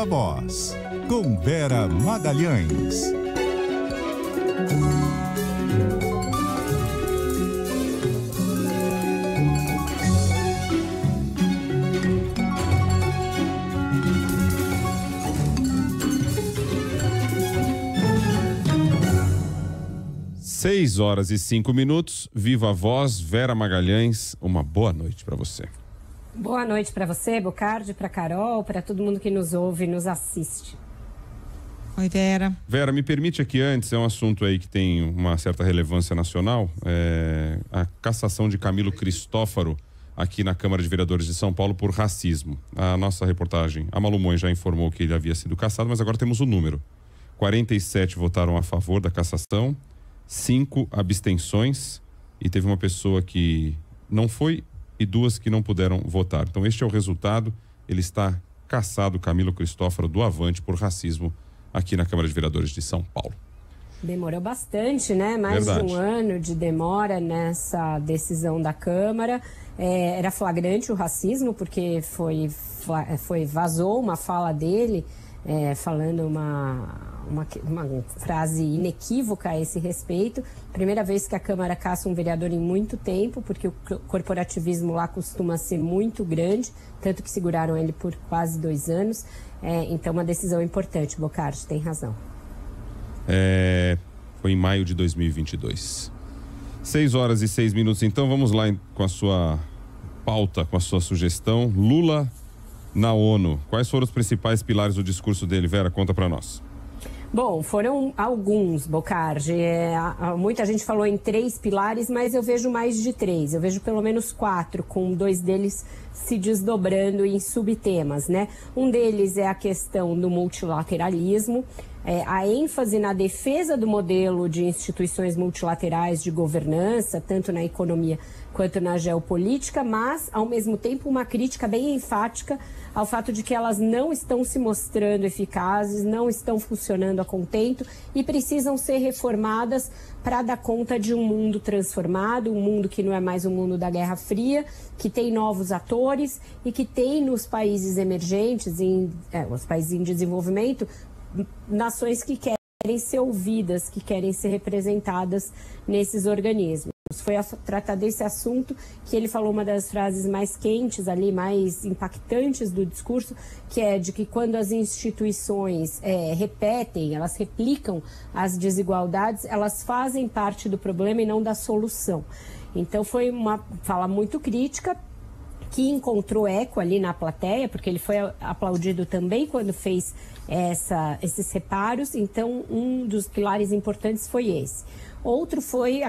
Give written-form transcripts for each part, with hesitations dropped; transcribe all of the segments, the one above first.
Viva Voz, com Vera Magalhães. Seis horas e 5 minutos. Viva a Voz, Vera Magalhães, uma boa noite para você. Boa noite para você, Bocardi, para Carol, para todo mundo que nos ouve e nos assiste. Oi, Vera. Vera, me permite aqui antes, é um assunto aí que tem uma certa relevância nacional, a cassação de Camilo Cristófaro aqui na Câmara de Vereadores de São Paulo por racismo. A nossa reportagem, a Malu Moen, já informou que ele havia sido cassado, mas agora temos o número. 47 votaram a favor da cassação, 5 abstenções e teve uma pessoa que não foi e 2 que não puderam votar. Então este é o resultado. Ele está cassado, Camilo Cristófaro, do Avante, por racismo aqui na Câmara de Vereadores de São Paulo. Demorou bastante, né? Mais Verdade. de um ano de demora nessa decisão da Câmara. Era flagrante o racismo, porque vazou uma fala dele, falando uma frase inequívoca a esse respeito. Primeira vez que a Câmara caça um vereador em muito tempo, porque o corporativismo lá costuma ser muito grande, tanto que seguraram ele por quase 2 anos. Então, uma decisão importante, Bocardi, tem razão. Foi em maio de 2022. 6 horas e 6 minutos, então vamos lá com a sua pauta, com a sua sugestão. Lula na ONU. Quais foram os principais pilares do discurso dele, Vera? Conta pra nós. Bom, foram alguns, Bocardi. Muita gente falou em 3 pilares, mas eu vejo mais de 3. Eu vejo pelo menos 4, com 2 deles se desdobrando em subtemas, né? Um deles é a questão do multilateralismo, a ênfase na defesa do modelo de instituições multilaterais de governança, tanto na economia quanto na geopolítica, mas, ao mesmo tempo, uma crítica bem enfática ao fato de que elas não estão se mostrando eficazes, não estão funcionando a contento e precisam ser reformadas para dar conta de um mundo transformado, um mundo que não é mais um mundo da Guerra Fria, que tem novos atores e que tem nos países emergentes, os países em desenvolvimento, nações que querem ser ouvidas, que querem ser representadas nesses organismos. Foi a tratar desse assunto que ele falou uma das frases mais quentes ali, mais impactantes do discurso, que é de que quando as instituições repetem, elas replicam as desigualdades, elas fazem parte do problema e não da solução. Então foi uma fala muito crítica, que encontrou eco ali na plateia, porque ele foi aplaudido também quando fez esses reparos. Então, um dos pilares importantes foi esse. Outro foi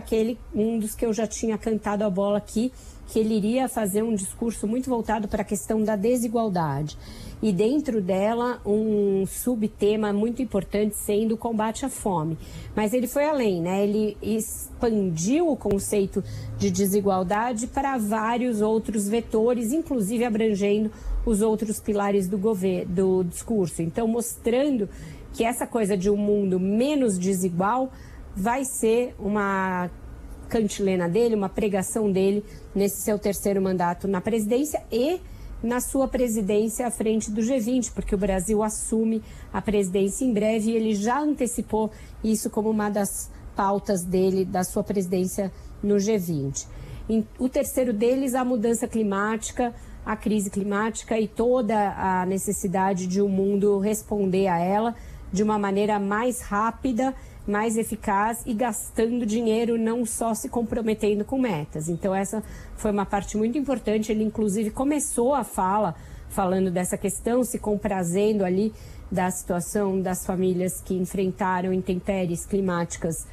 um dos que eu já tinha cantado a bola aqui, que ele iria fazer um discurso muito voltado para a questão da desigualdade. E dentro dela, um subtema muito importante sendo o combate à fome. Mas ele foi além, né? Ele expandiu o conceito de desigualdade para vários outros vetores, inclusive abrangendo os outros pilares do discurso. Então, mostrando que essa coisa de um mundo menos desigual vai ser uma cantilena dele, uma pregação dele nesse seu 3º mandato na presidência e na sua presidência à frente do G20, porque o Brasil assume a presidência em breve e ele já antecipou isso como uma das pautas dele, da sua presidência no G20. O terceiro deles, a mudança climática, a crise climática e toda a necessidade de o mundo responder a ela de uma maneira mais rápida, mais eficaz e gastando dinheiro, não só se comprometendo com metas. Então essa foi uma parte muito importante. Ele inclusive começou a fala falando dessa questão, se comprazendo ali da situação das famílias que enfrentaram intempéries climáticas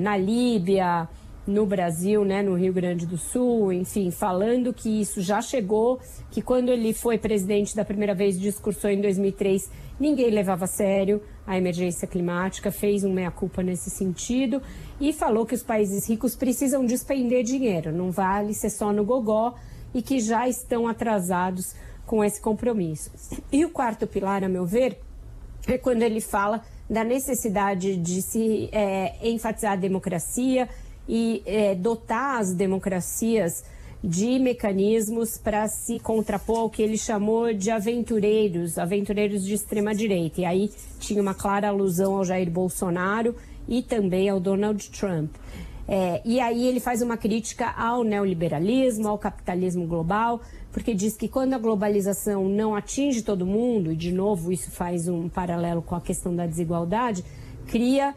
na Líbia, no Brasil, né, no Rio Grande do Sul, enfim, falando que isso já chegou, que quando ele foi presidente da primeira vez, discursou em 2003, ninguém levava a sério a emergência climática, fez um meia-culpa nesse sentido e falou que os países ricos precisam despender dinheiro, não vale ser só no gogó e que já estão atrasados com esse compromisso. E o quarto pilar, a meu ver, é quando ele fala da necessidade de se enfatizar a democracia e dotar as democracias de mecanismos para se contrapor ao que ele chamou de aventureiros de extrema-direita. E aí tinha uma clara alusão ao Jair Bolsonaro e também ao Donald Trump. E aí ele faz uma crítica ao neoliberalismo, ao capitalismo global, porque diz que quando a globalização não atinge todo mundo, e de novo isso faz um paralelo com a questão da desigualdade, cria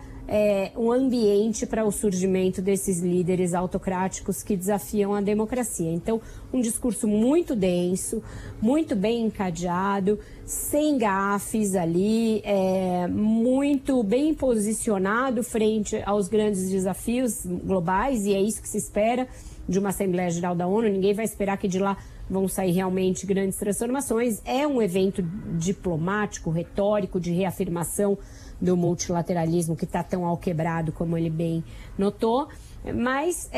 um ambiente para o surgimento desses líderes autocráticos que desafiam a democracia. Então, um discurso muito denso, muito bem encadeado, sem gafes ali, muito bem posicionado frente aos grandes desafios globais, e é isso que se espera de uma Assembleia Geral da ONU. Ninguém vai esperar que de lá vão sair realmente grandes transformações. É um evento diplomático, retórico, de reafirmação do multilateralismo que está tão alquebrado, como ele bem notou. Mas,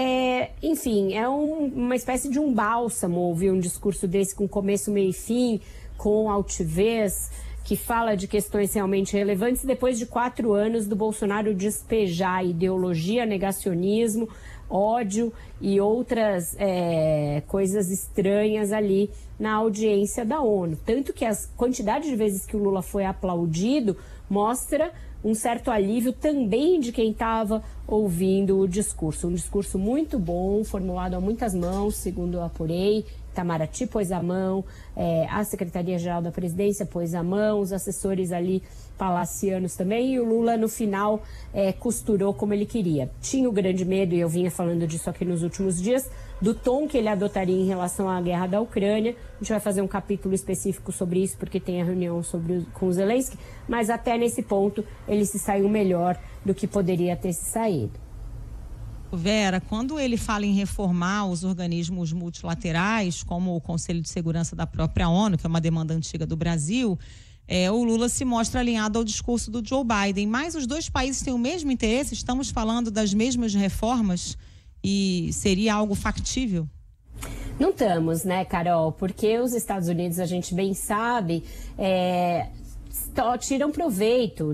enfim, é uma espécie de um bálsamo ouvir um discurso desse com começo, meio e fim, com altivez, que fala de questões realmente relevantes, depois de 4 anos do Bolsonaro despejar ideologia, negacionismo, ódio e outras coisas estranhas ali na audiência da ONU. Tanto que a quantidade de vezes que o Lula foi aplaudido mostra um certo alívio também de quem estava ouvindo o discurso. Um discurso muito bom, formulado a muitas mãos, segundo eu apurei. Itamaraty pôs a mão, a Secretaria-Geral da Presidência pôs a mão, os assessores ali palacianos também, e o Lula no final costurou como ele queria. Tinha o grande medo, e eu vinha falando disso aqui nos últimos dias, do tom que ele adotaria em relação à guerra da Ucrânia. A gente vai fazer um capítulo específico sobre isso, porque tem a reunião com o Zelensky, mas até nesse ponto ele se saiu melhor do que poderia ter se saído. Vera, quando ele fala em reformar os organismos multilaterais, como o Conselho de Segurança da própria ONU, que é uma demanda antiga do Brasil, o Lula se mostra alinhado ao discurso do Joe Biden. Mas os dois países têm o mesmo interesse? Estamos falando das mesmas reformas e seria algo factível? Não estamos, né, Carol? Porque os Estados Unidos, a gente bem sabe, tiram proveito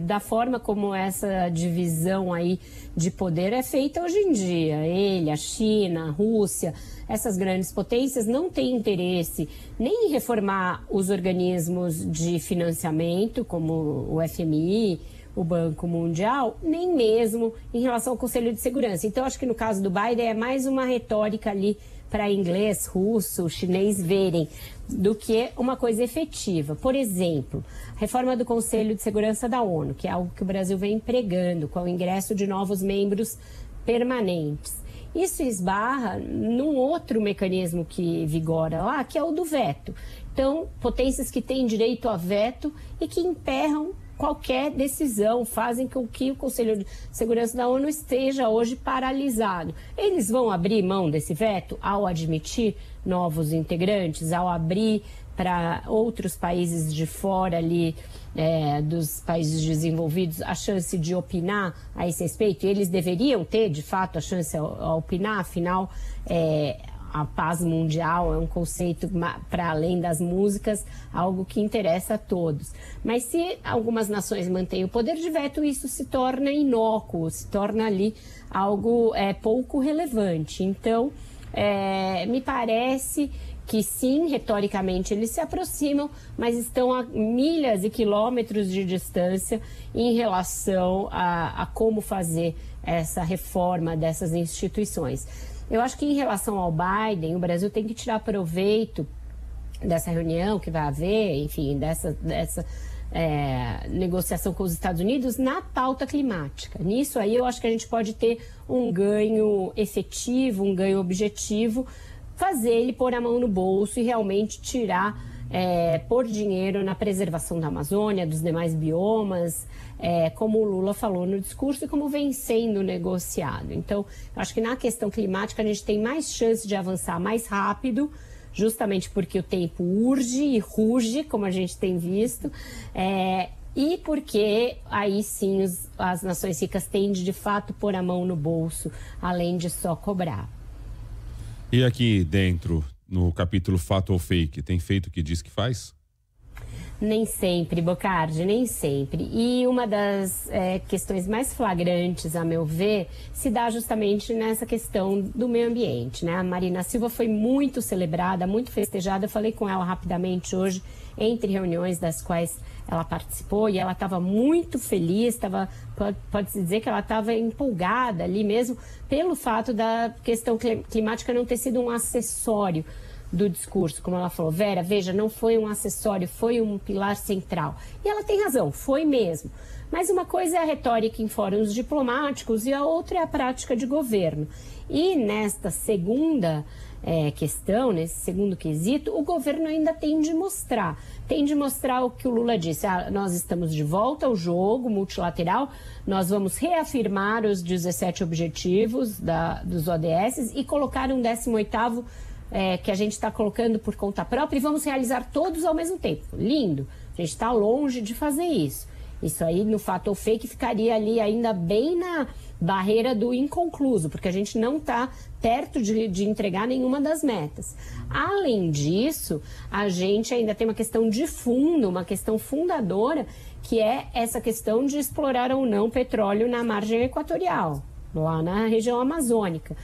da forma como essa divisão aí de poder é feita hoje em dia. Ele, a China, a Rússia, essas grandes potências não têm interesse nem em reformar os organismos de financiamento, como o FMI, o Banco Mundial, nem mesmo em relação ao Conselho de Segurança. Então, acho que no caso do Biden é mais uma retórica ali para inglês, russo, chinês verem, do que uma coisa efetiva. Por exemplo, a reforma do Conselho de Segurança da ONU, que é algo que o Brasil vem empregando, com o ingresso de novos membros permanentes. Isso esbarra num outro mecanismo que vigora lá, que é o do veto. Então, potências que têm direito a veto e que emperram qualquer decisão, fazem com que o Conselho de Segurança da ONU esteja hoje paralisado. Eles vão abrir mão desse veto ao admitir novos integrantes, ao abrir para outros países de fora ali, dos países desenvolvidos, a chance de opinar a esse respeito? E eles deveriam ter, de fato, a chance a opinar, afinal, a paz mundial é um conceito para além das músicas, algo que interessa a todos. Mas se algumas nações mantêm o poder de veto, isso se torna inócuo, se torna ali algo pouco relevante. Então, me parece que sim, retoricamente eles se aproximam, mas estão a milhas e quilômetros de distância em relação a como fazer essa reforma dessas instituições. Eu acho que em relação ao Biden, o Brasil tem que tirar proveito dessa reunião que vai haver, enfim, dessa negociação com os Estados Unidos na pauta climática. Nisso aí eu acho que a gente pode ter um ganho efetivo, um ganho objetivo, fazer ele pôr a mão no bolso e realmente tirar, pôr dinheiro na preservação da Amazônia, dos demais biomas, como o Lula falou no discurso e como vem sendo negociado. Então, eu acho que na questão climática a gente tem mais chance de avançar mais rápido, justamente porque o tempo urge e ruge, como a gente tem visto, e porque aí sim as nações ricas têm de fato pôr a mão no bolso, além de só cobrar. E aqui dentro, no capítulo Fato ou Fake, tem feito o que diz que faz? Nem sempre, Bocardi, nem sempre. E uma das questões mais flagrantes, a meu ver, se dá justamente nessa questão do meio ambiente, né? A Marina Silva foi muito celebrada, muito festejada. Eu falei com ela rapidamente hoje, entre reuniões das quais ela participou, e ela estava muito feliz, pode-se dizer que ela estava empolgada ali mesmo, pelo fato da questão climática não ter sido um acessório do discurso, como ela falou. Vera, veja, não foi um acessório, foi um pilar central. E ela tem razão, foi mesmo. Mas uma coisa é a retórica em fóruns diplomáticos e a outra é a prática de governo. E nesta segunda questão, nesse segundo quesito, o governo ainda tem de mostrar o que o Lula disse. Nós estamos de volta ao jogo multilateral, nós vamos reafirmar os 17 objetivos dos ODS e colocar um 18º que a gente está colocando por conta própria, e vamos realizar todos ao mesmo tempo. Lindo, a gente está longe de fazer isso. Isso aí, no fato ou fake, ficaria ali ainda bem na barreira do inconcluso, porque a gente não está perto de entregar nenhuma das metas. Além disso, a gente ainda tem uma questão de fundo, uma questão fundadora, que é essa questão de explorar ou não petróleo na margem equatorial, lá na região amazônica.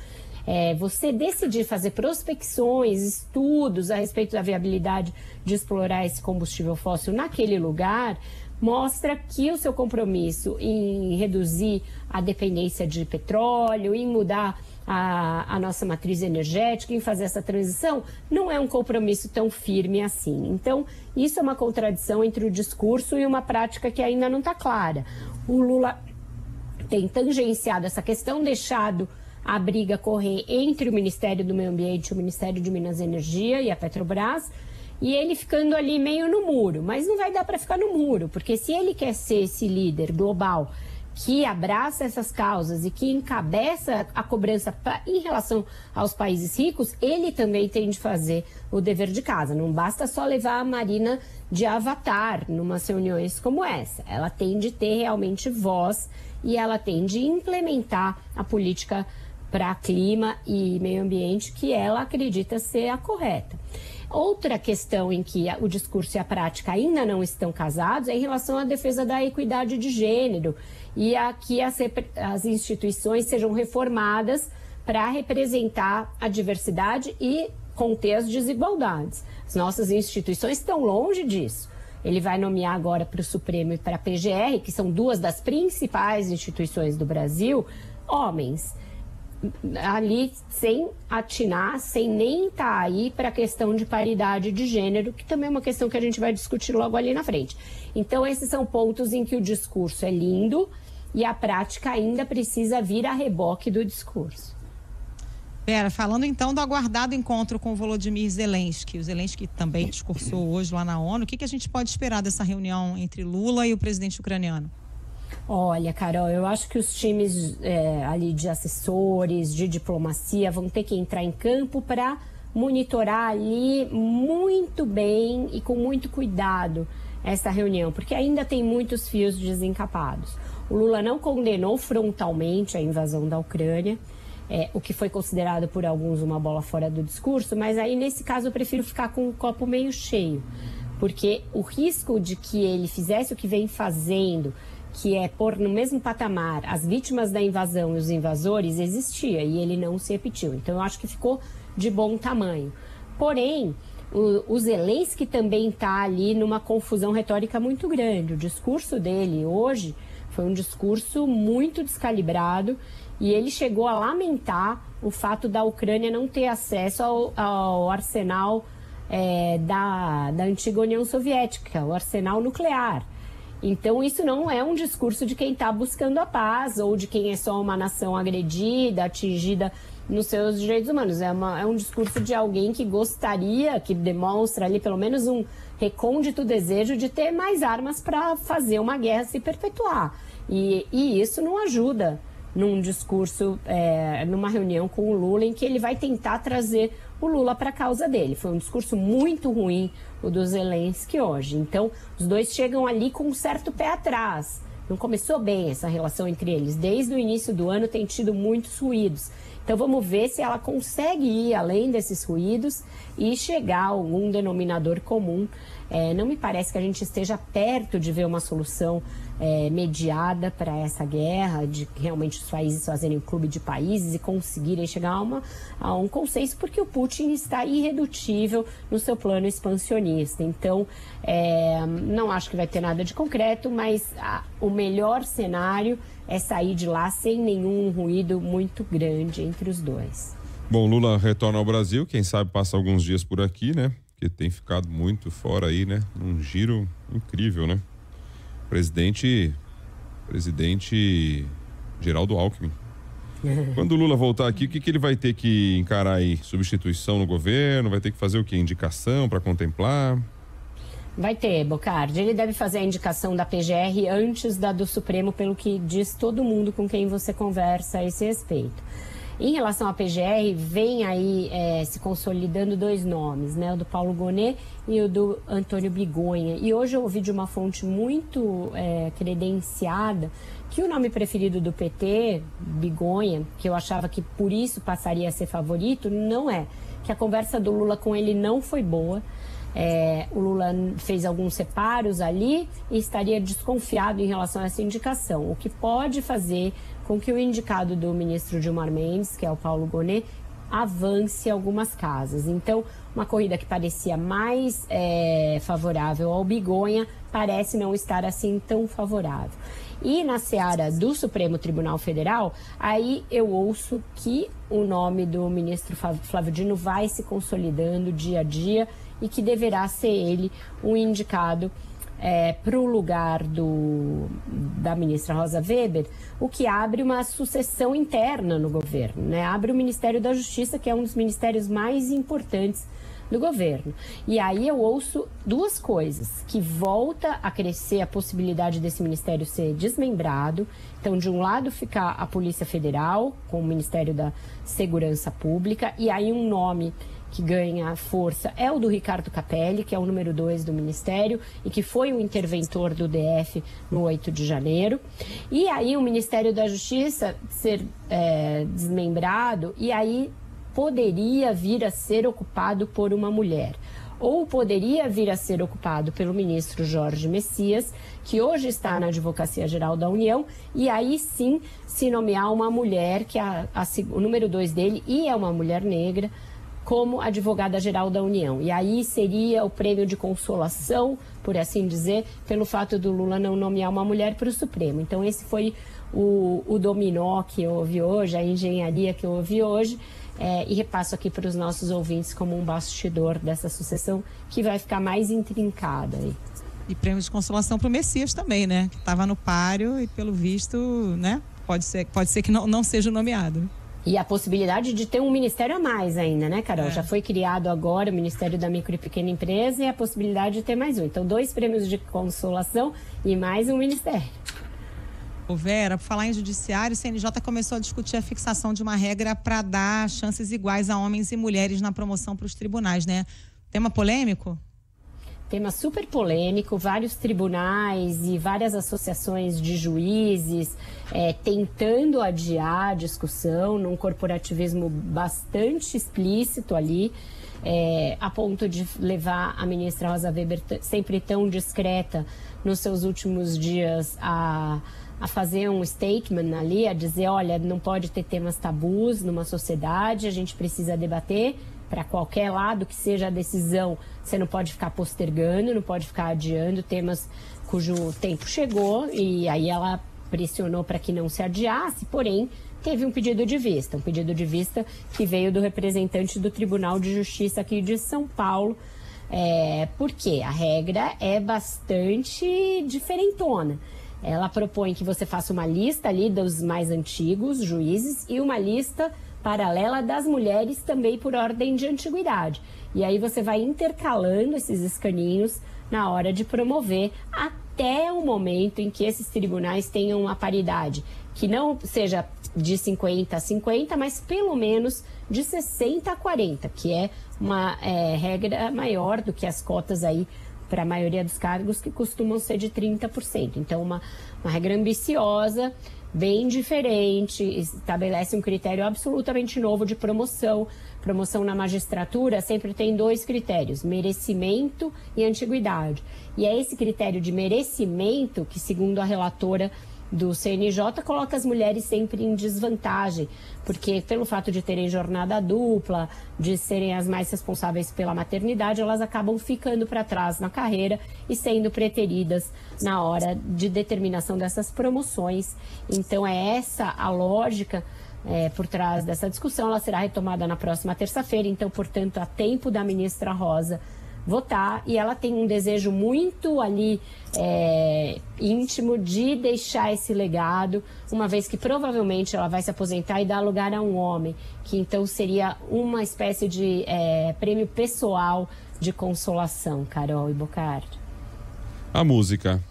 Você decidir fazer prospecções, estudos a respeito da viabilidade de explorar esse combustível fóssil naquele lugar, mostra que o seu compromisso em reduzir a dependência de petróleo, em mudar a nossa matriz energética, em fazer essa transição, não é um compromisso tão firme assim. Então, isso é uma contradição entre o discurso e uma prática que ainda não está clara. O Lula tem tangenciado essa questão, deixado a briga correr entre o Ministério do Meio Ambiente, o Ministério de Minas e Energia e a Petrobras, e ele ficando ali meio no muro. Mas não vai dar para ficar no muro, porque se ele quer ser esse líder global que abraça essas causas e que encabeça a cobrança em relação aos países ricos, ele também tem de fazer o dever de casa. Não basta só levar a Marina de avatar numas reuniões como essa. Ela tem de ter realmente voz e ela tem de implementar a política para clima e meio ambiente que ela acredita ser a correta. Outra questão em que o discurso e a prática ainda não estão casados é em relação à defesa da equidade de gênero e a que as instituições sejam reformadas para representar a diversidade e conter as desigualdades. As nossas instituições estão longe disso. Ele vai nomear agora para o Supremo e para a PGR, que são duas das principais instituições do Brasil, homens. Ali sem atinar, sem nem estar aí para a questão de paridade de gênero, que também é uma questão que a gente vai discutir logo ali na frente. Então, esses são pontos em que o discurso é lindo e a prática ainda precisa vir a reboque do discurso. Vera, falando então do aguardado encontro com o Volodymyr Zelensky, o Zelensky também discursou hoje lá na ONU, o que a gente pode esperar dessa reunião entre Lula e o presidente ucraniano? Olha, Carol, eu acho que os times ali de assessores, de diplomacia, vão ter que entrar em campo para monitorar ali muito bem e com muito cuidado essa reunião, porque ainda tem muitos fios desencapados. O Lula não condenou frontalmente a invasão da Ucrânia, o que foi considerado por alguns uma bola fora do discurso, mas aí nesse caso eu prefiro ficar com o copo meio cheio, porque o risco de que ele fizesse o que vem fazendo, que é pôr no mesmo patamar as vítimas da invasão e os invasores, existia e ele não se repetiu. Então eu acho que ficou de bom tamanho. Porém, o Zelensky também está ali numa confusão retórica muito grande. O discurso dele hoje foi um discurso muito descalibrado e ele chegou a lamentar o fato da Ucrânia não ter acesso ao arsenal da antiga União Soviética, o arsenal nuclear. Então, isso não é um discurso de quem está buscando a paz ou de quem é só uma nação agredida, atingida nos seus direitos humanos. É um discurso de alguém que gostaria, que demonstra ali pelo menos um recôndito desejo de ter mais armas para fazer uma guerra se perpetuar. E isso não ajuda num discurso, numa reunião com o Lula, em que ele vai tentar trazer o Lula para a causa dele. Foi um discurso muito ruim, o do Zelensky hoje. Então, os dois chegam ali com um certo pé atrás. Não começou bem essa relação entre eles. Desde o início do ano tem tido muitos ruídos. Então vamos ver se ela consegue ir além desses ruídos e chegar a algum denominador comum. Não me parece que a gente esteja perto de ver uma solução mediada para essa guerra, de realmente os países fazerem um clube de países e conseguirem chegar a um consenso, porque o Putin está irredutível no seu plano expansionista. Então, não acho que vai ter nada de concreto, mas o melhor cenário é sair de lá sem nenhum ruído muito grande entre os dois. Bom, Lula retorna ao Brasil, quem sabe passa alguns dias por aqui, né? Que tem ficado muito fora aí, né? Um giro incrível, né? Presidente Geraldo Alckmin. Quando o Lula voltar aqui, o que ele vai ter que encarar aí? Substituição no governo? Vai ter que fazer o quê? Indicação para contemplar? Vai ter, Bocardi. Ele deve fazer a indicação da PGR antes da do Supremo, pelo que diz todo mundo com quem você conversa a esse respeito. Em relação à PGR, vem aí se consolidando dois nomes, né? O do Paulo Gonet e o do Antônio Bigonha. E hoje eu ouvi de uma fonte muito credenciada que o nome preferido do PT, Bigonha, que eu achava que por isso passaria a ser favorito, não é. Que a conversa do Lula com ele não foi boa. O Lula fez alguns separos ali e estaria desconfiado em relação a essa indicação, o que pode fazer com que o indicado do ministro Gilmar Mendes, que é o Paulo Gonet, avance algumas casas. Então, uma corrida que parecia mais favorável ao Bigonha parece não estar assim tão favorável. E na seara do Supremo Tribunal Federal, aí eu ouço que o nome do ministro Flávio Dino vai se consolidando dia a dia e que deverá ser ele o indicado para o lugar da ministra Rosa Weber, o que abre uma sucessão interna no governo, né? Abre o Ministério da Justiça, que é um dos ministérios mais importantes do governo. E aí eu ouço duas coisas, que volta a crescer a possibilidade desse ministério ser desmembrado. Então, de um lado fica a Polícia Federal, com o Ministério da Segurança Pública, e aí um nome que ganha força é o do Ricardo Capelli, que é o número 2 do Ministério e que foi o interventor do DF no 8 de janeiro. E aí o Ministério da Justiça ser desmembrado e aí poderia vir a ser ocupado por uma mulher. Ou poderia vir a ser ocupado pelo ministro Jorge Messias, que hoje está na Advocacia Geral da União, e aí sim se nomear uma mulher, que é o número 2 dele, e é uma mulher negra, como advogada-geral da União. E aí seria o prêmio de consolação, por assim dizer, pelo fato do Lula não nomear uma mulher para o Supremo. Então esse foi o dominó que eu ouvi hoje, a engenharia que eu ouvi hoje, e repasso aqui para os nossos ouvintes como um bastidor dessa sucessão que vai ficar mais intrincada aí. E prêmio de consolação para o Messias também, né? Que estava no páreo e pelo visto, né? Pode ser que não seja nomeado. E a possibilidade de ter um ministério a mais ainda, né, Carol? Já foi criado agora o Ministério da Micro e Pequena Empresa e a possibilidade de ter mais um. Então, 2 prêmios de consolação e mais um ministério. Ô Vera, por falar em judiciário, o CNJ começou a discutir a fixação de uma regra para dar chances iguais a homens e mulheres na promoção para os tribunais, né? Tema polêmico? Tema super polêmico, vários tribunais e várias associações de juízes tentando adiar a discussão num corporativismo bastante explícito ali, a ponto de levar a ministra Rosa Weber, sempre tão discreta nos seus últimos dias, a fazer um statement ali, a dizer, olha, não pode ter temas tabus numa sociedade, a gente precisa debater. Para qualquer lado que seja a decisão, você não pode ficar postergando, não pode ficar adiando temas cujo tempo chegou, e aí ela pressionou para que não se adiasse, porém teve um pedido de vista que veio do representante do Tribunal de Justiça aqui de São Paulo, porque a regra é bastante diferentona. Ela propõe que você faça uma lista ali dos mais antigos juízes e uma lista paralela das mulheres também por ordem de antiguidade. E aí você vai intercalando esses escaninhos na hora de promover até o momento em que esses tribunais tenham uma paridade, que não seja de 50 a 50, mas pelo menos de 60 a 40, que é uma regra maior do que as cotas aí para a maioria dos cargos, que costumam ser de 30%. Então, uma regra ambiciosa bem diferente, estabelece um critério absolutamente novo de promoção. Promoção na magistratura sempre tem 2 critérios, merecimento e antiguidade. E é esse critério de merecimento que, segundo a relatora do CNJ, coloca as mulheres sempre em desvantagem, porque pelo fato de terem jornada dupla, de serem as mais responsáveis pela maternidade, elas acabam ficando para trás na carreira e sendo preteridas na hora de determinação dessas promoções. Então é essa a lógica por trás dessa discussão. Ela será retomada na próxima terça-feira, então, portanto, há tempo da ministra Rosa votar, e ela tem um desejo muito ali íntimo de deixar esse legado, uma vez que provavelmente ela vai se aposentar e dar lugar a um homem, que então seria uma espécie de prêmio pessoal de consolação. Carol e Bocardi. A música.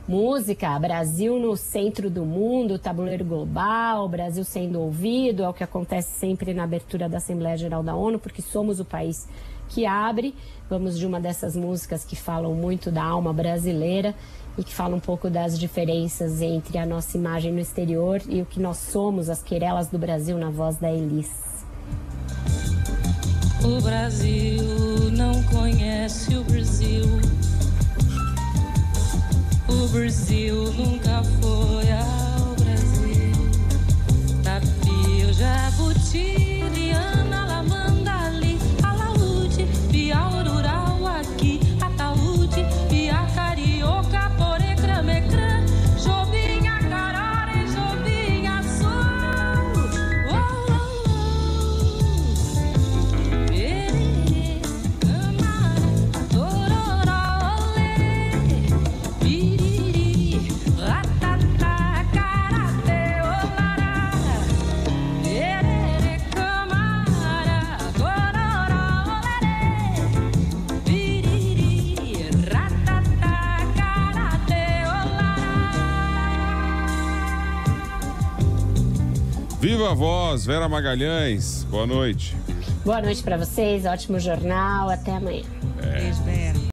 Música, Brasil no centro do mundo, tabuleiro global, Brasil sendo ouvido, é o que acontece sempre na abertura da Assembleia Geral da ONU, porque somos o país que abre. Vamos de uma dessas músicas que falam muito da alma brasileira e que falam um pouco das diferenças entre a nossa imagem no exterior e o que nós somos, as querelas do Brasil, na voz da Elis. O Brasil não conhece o Brasil. O Brasil nunca foi ao Brasil. Tapio, Jabuti, Liana, Lamanda, Ali, Alaúde, Piaurural, aqui, Ataúde, Pia, Carioca, Porê, Cramecrã, Jobinha, Carara e Jobinha, Sul. Ele, Camara, Tororó, Olê, Viva a voz, Vera Magalhães. Boa noite. Boa noite para vocês, ótimo jornal, até amanhã. Beijo, Vera.